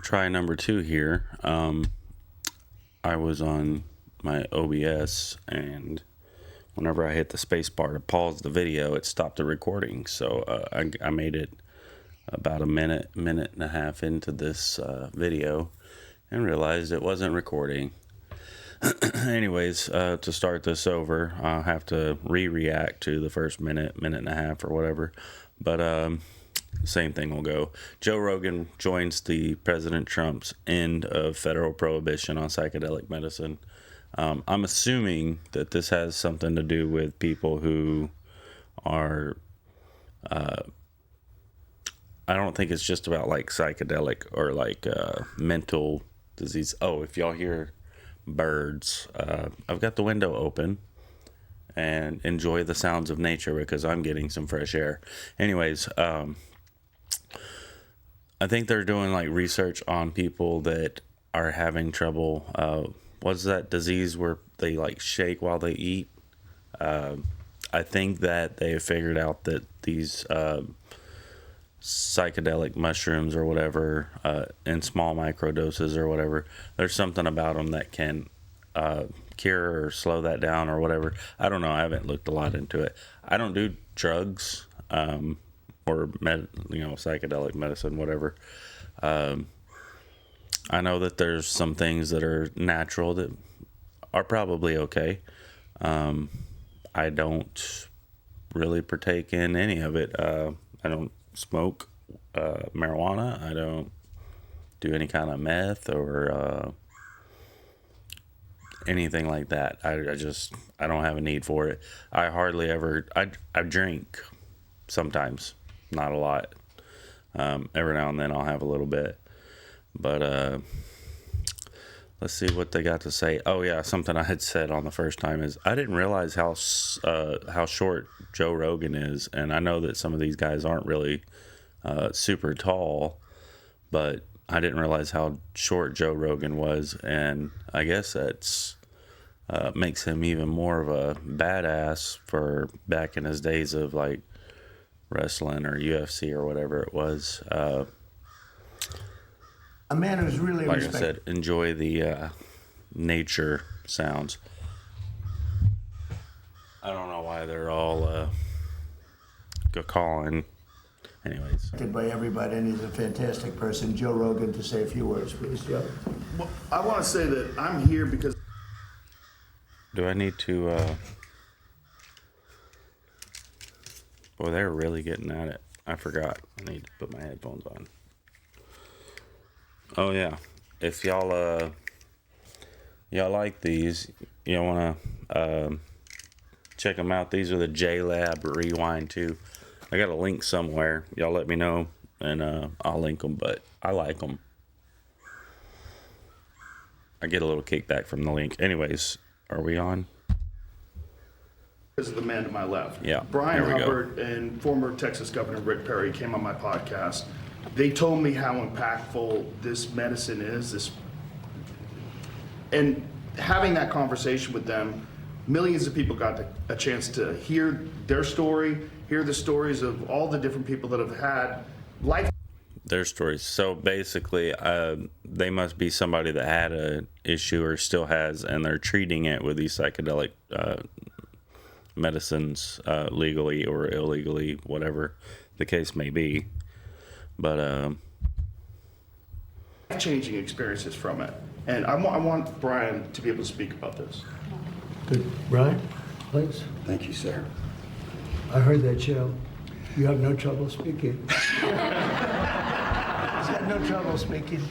try number 2 here. I was on my OBS, and whenever I hit the space bar to pause the video, it stopped the recording. So I made it about a minute and a half into this video and realized it wasn't recording. Anyways, to start this over, I'll have to react to the first minute and a half or whatever. But same thing will go. Joe Rogan joins the President Trump's end of federal prohibition on psychedelic medicine. I'm assuming that this has something to do with people who are, I don't think it's just about like psychedelic or like mental disease. Oh, if y'all hear birds, I've got the window open and enjoy the sounds of nature because I'm getting some fresh air. Anyways, I think they're doing like research on people that are having trouble. What's that disease where they like shake while they eat? I think that they have figured out that these psychedelic mushrooms or whatever, in small microdoses or whatever, there's something about them that can cure or slow that down or whatever. I don't know. I haven't looked a lot into it. I don't do drugs or psychedelic medicine, whatever. I know that there's some things that are natural that are probably okay. I don't really partake in any of it. I don't smoke marijuana. I don't do any kind of meth or anything like that. I don't have a need for it. I hardly ever, I drink sometimes, not a lot. Every now and then I'll have a little bit. But let's see what they got to say. Oh yeah, something I had said on the first time is I didn't realize how short Joe Rogan is, and I know that some of these guys aren't really super tall, but I didn't realize how short Joe Rogan was, and I guess that's makes him even more of a badass for back in his days of like wrestling or UFC or whatever it was. A man who's really like I said, enjoy the nature sounds. I don't know why they're all calling. Anyways, by everybody, and he's a fantastic person. Joe Rogan, to say a few words, please, Joe. Well, I want to say that I'm here because. Do I need to? Boy, they're really getting at it. I forgot. I need to put my headphones on. Oh yeah, if y'all like these, y'all wanna check them out. These are the JLab Rewind 2. I got a link somewhere. Y'all let me know, and I'll link them. But I like them. I get a little kickback from the link. Anyways, are we on? Because of the man to my left. Yeah. Brian Hubbard and former Texas Governor Rick Perry came on my podcast. They told me how impactful this medicine is. And having that conversation with them, millions of people got a chance to hear their story, hear the stories of all the different people that have had life. Their stories. So basically, they must be somebody that had an issue or still has, and they're treating it with these psychedelic medicines legally or illegally, whatever the case may be. But changing experiences from it. And I want Brian to be able to speak about this. Good. Brian, please. Thank you, sir. I heard that, Joe. You have no trouble speaking. He's got no trouble speaking.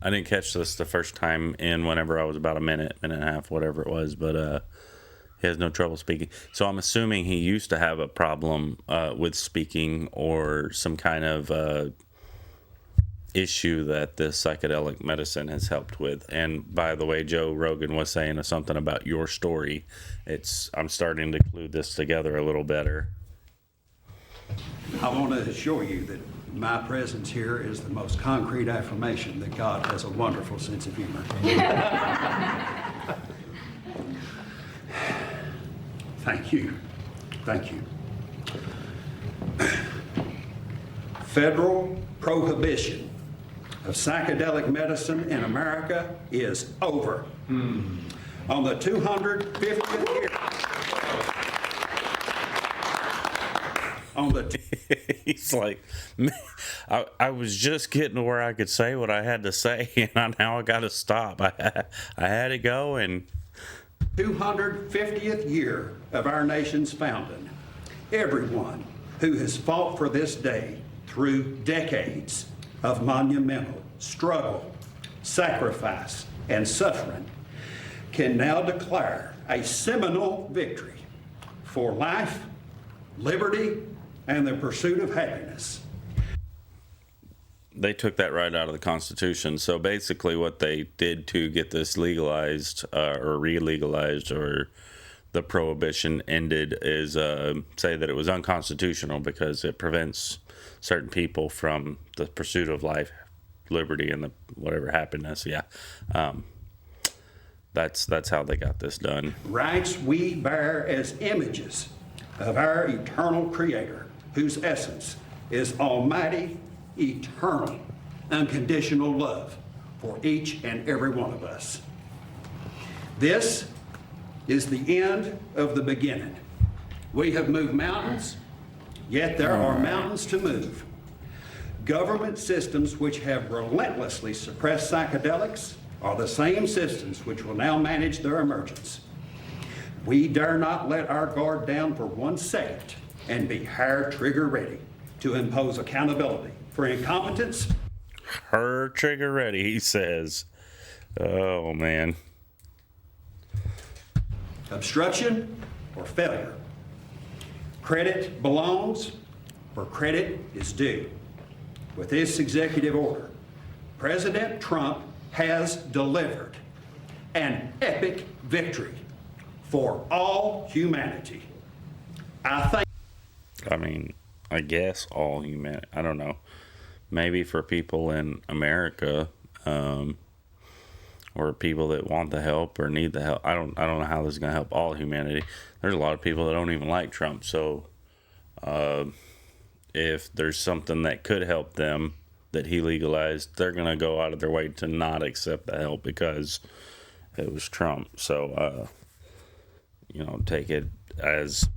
I didn't catch this the first time in whenever I was about a minute and a half, whatever it was, but he has no trouble speaking. So I'm assuming he used to have a problem with speaking or some kind of issue that this psychedelic medicine has helped with. And by the way, Joe Rogan was saying something about your story. I'm starting to glue this together a little better. I want to assure you that my presence here is the most concrete affirmation that God has a wonderful sense of humor. Thank you. Thank you. Federal prohibition of psychedelic medicine in America is over. On the 250th year, He's like, man, I was just getting to where I could say what I had to say, and now I got to stop. I had to go, and 250th year of our nation's founding, everyone who has fought for this day through decades of monumental struggle, sacrifice, and suffering can now declare a seminal victory for life, liberty, and the pursuit of happiness. they took that right out of the Constitution. So basically what they did to get this legalized or re-legalized, or the prohibition ended, is say that it was unconstitutional because it prevents certain people from the pursuit of life, liberty, and the whatever happiness. Yeah. That's how they got this done. Rights we bear as images of our eternal Creator, whose essence is almighty, eternal, unconditional love for each and every one of us. This is the end of the beginning. We have moved mountains, yet there are mountains to move. Government systems which have relentlessly suppressed psychedelics are the same systems which will now manage their emergence. We dare not let our guard down for 1 second and be hair trigger ready to impose accountability for incompetence. Her trigger ready, he says. Oh, man. Obstruction or failure. Credit belongs where credit is due. With this executive order, President Trump has delivered an epic victory for all humanity. I guess all humanity. I don't know. Maybe for people in America, or people that want the help or need the help. I don't know how this is going to help all humanity. There's a lot of people that don't even like Trump. So if there's something that could help them that he legalized, they're going to go out of their way to not accept the help because it was Trump. So, take it as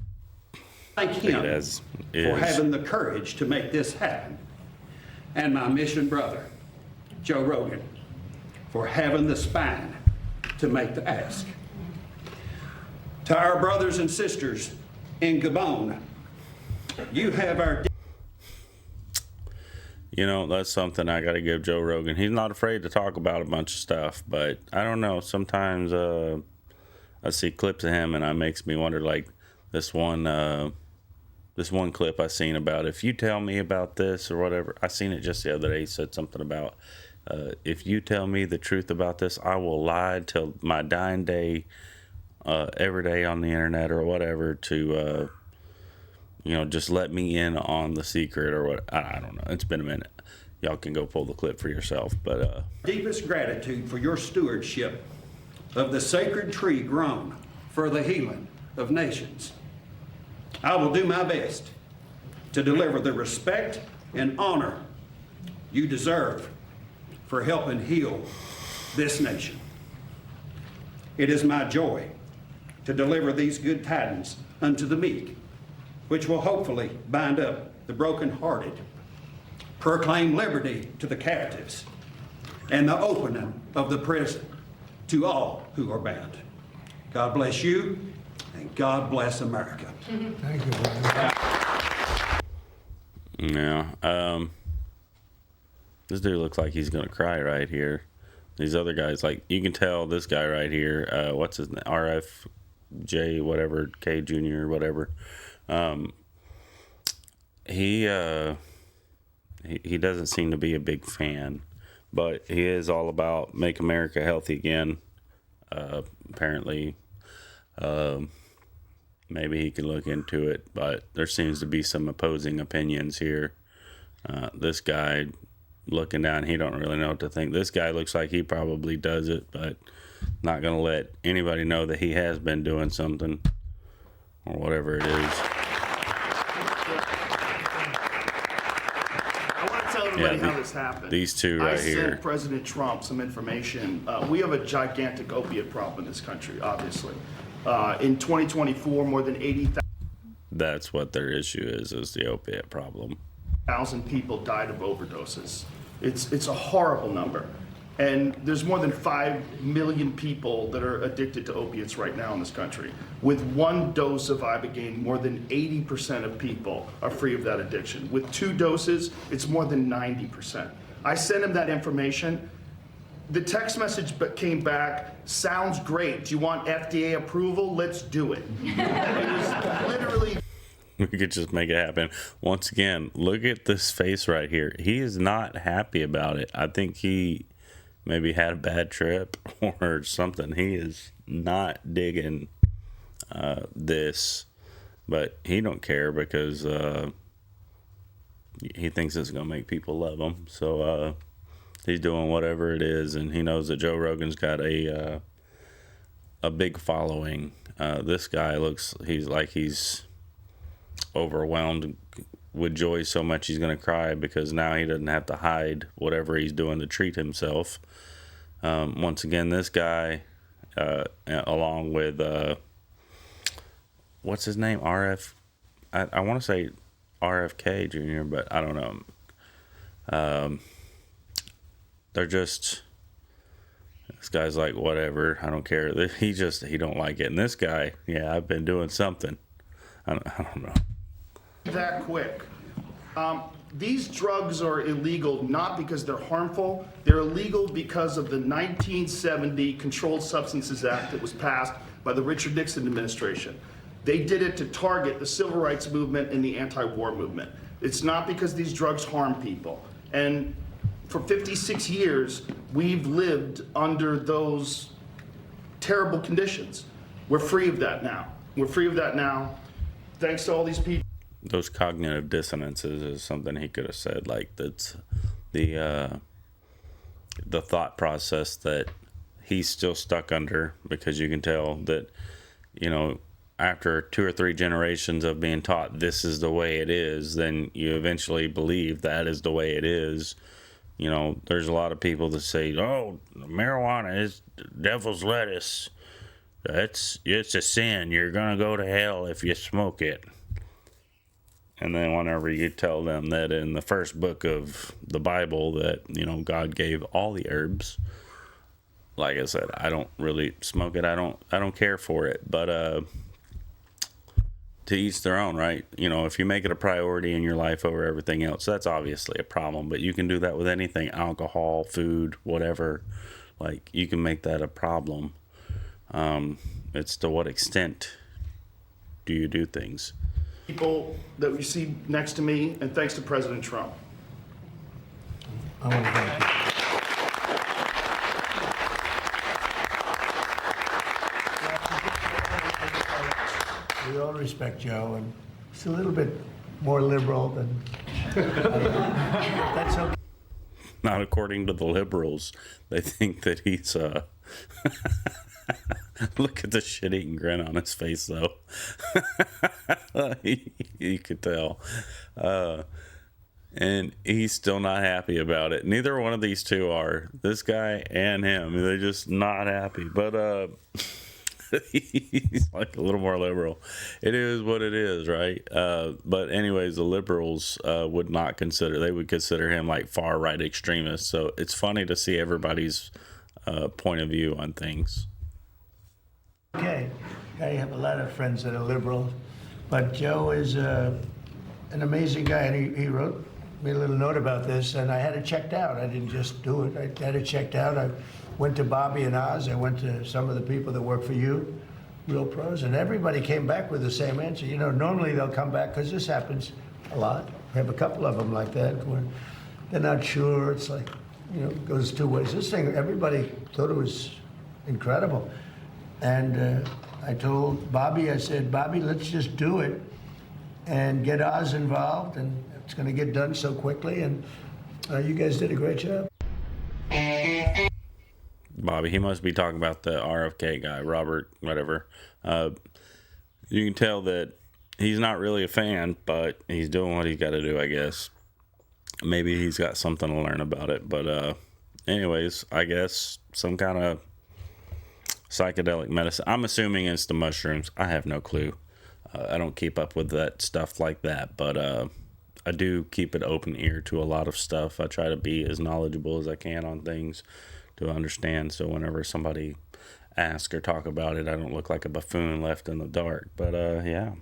thank him as for is. having the courage to make this happen. And my mission brother, Joe Rogan, for having the spine to make the ask. To our brothers and sisters in Gabon, you have our... That's something I got to give Joe Rogan. He's not afraid to talk about a bunch of stuff, but I don't know. Sometimes I see clips of him and it makes me wonder, like this one clip I seen about, if you tell me about this or whatever. I seen it just the other day. He said something about, if you tell me the truth about this, I will lie till my dying day, every day on the internet or whatever to, just let me in on the secret or what. I don't know. It's been a minute. Y'all can go pull the clip for yourself. But deepest gratitude for your stewardship of the sacred tree grown for the healing of nations. I will do my best to deliver the respect and honor you deserve for helping heal this nation. It is my joy to deliver these good tidings unto the meek, which will hopefully bind up the brokenhearted, proclaim liberty to the captives, and the opening of the prison to all who are bound. God bless you, and God bless America. Thank you, brother. yeah, this dude looks like he's gonna cry right here. These other guys, like, you can tell this guy right here, what's his name, RFJ whatever, K Jr. whatever. He doesn't seem to be a big fan, but he is all about make America healthy again. Apparently, maybe he can look into it, but there seems to be some opposing opinions here. This guy looking down, he don't really know what to think. This guy looks like he probably does it, but not gonna let anybody know that he has been doing something or whatever it is. everybody Yeah, how this happened. these two right I here. sent President Trump some information. We have a gigantic opiate problem in this country, obviously. In 2024, more than 80,000 That's what their issue is the opiate problem. people died of overdoses. It's a horrible number. And there's more than 5 million people that are addicted to opiates right now in this country. With one dose of Ibogaine, more than 80% of people are free of that addiction. With 2 doses, it's more than 90%. I sent him that information. The text message came back, sounds great. Do you want FDA approval? Let's do it. It was literally. We could just make it happen. Once again, look at this face right here. He is not happy about it. I think he maybe had a bad trip or something. He is not digging this, but he don't care because he thinks it's gonna make people love him. So he's doing whatever it is, and he knows that Joe Rogan's got a big following. This guy he's overwhelmed with joy so much he's gonna cry because now he doesn't have to hide whatever he's doing to treat himself. Once again, this guy, along with what's his name, I want to say RFK Jr., but I don't know. They're just, this guy's like, whatever, I don't care. He don't like it. And this guy, yeah, I've been doing something. I don't know. That quick. These drugs are illegal not because they're harmful. They're illegal because of the 1970 Controlled Substances Act that was passed by the Richard Nixon administration. They did it to target the civil rights movement and the anti-war movement. It's not because these drugs harm people. And for 56 years, we've lived under those terrible conditions. We're free of that now. We're free of that now. Thanks to all these people. Those cognitive dissonances is something he could have said. Like, that's the thought process that he's still stuck under, because you can tell that, after 2 or 3 generations of being taught this is the way it is, then you eventually believe that is the way it is. There's a lot of people that say, oh, marijuana is devil's lettuce. It's a sin. You're going to go to hell if you smoke it. And then whenever you tell them that in the first book of the Bible that, God gave all the herbs, like I said, I don't really smoke it. I don't care for it. But to each their own, right? If you make it a priority in your life over everything else, that's obviously a problem. But you can do that with anything, alcohol, food, whatever. Like, you can make that a problem. It's to what extent do you do things? People that we see next to me, and thanks to President Trump. I want to thank you. We all respect Joe, and he's a little bit more liberal than. That's okay. Not according to the liberals. They think that he's look at the shit-eating grin on his face, though. You could tell. And he's still not happy about it. Neither one of these two are. This guy and him. They're just not happy. But he's like a little more liberal. It is what it is, right? But anyways, the liberals would not consider. They would consider him like far-right extremist. So it's funny to see everybody's point of view on things. Okay, I have a lot of friends that are liberal, but Joe is an amazing guy, and he wrote me a little note about this, and I had it checked out. I didn't just do it. I had it checked out. I went to Bobby and Oz. I went to some of the people that work for you, Real Pros, and everybody came back with the same answer. Normally they'll come back, because this happens a lot. We have a couple of them like that, where they're not sure. It's like, it goes 2 ways. This thing, everybody thought it was incredible. And I told Bobby, I said, Bobby, let's just do it and get Oz involved, and it's going to get done so quickly, and you guys did a great job. Bobby, he must be talking about the RFK guy, Robert, whatever. You can tell that he's not really a fan, but he's doing what he's got to do, I guess. maybe he's got something to learn about it. But anyways, I guess some kind of psychedelic medicine. I'm assuming it's the mushrooms. I have no clue. I don't keep up with that stuff like that, but I do keep an open ear to a lot of stuff. I try to be as knowledgeable as I can on things to understand, so whenever somebody asks or talk about it, I don't look like a buffoon left in the dark. But yeah.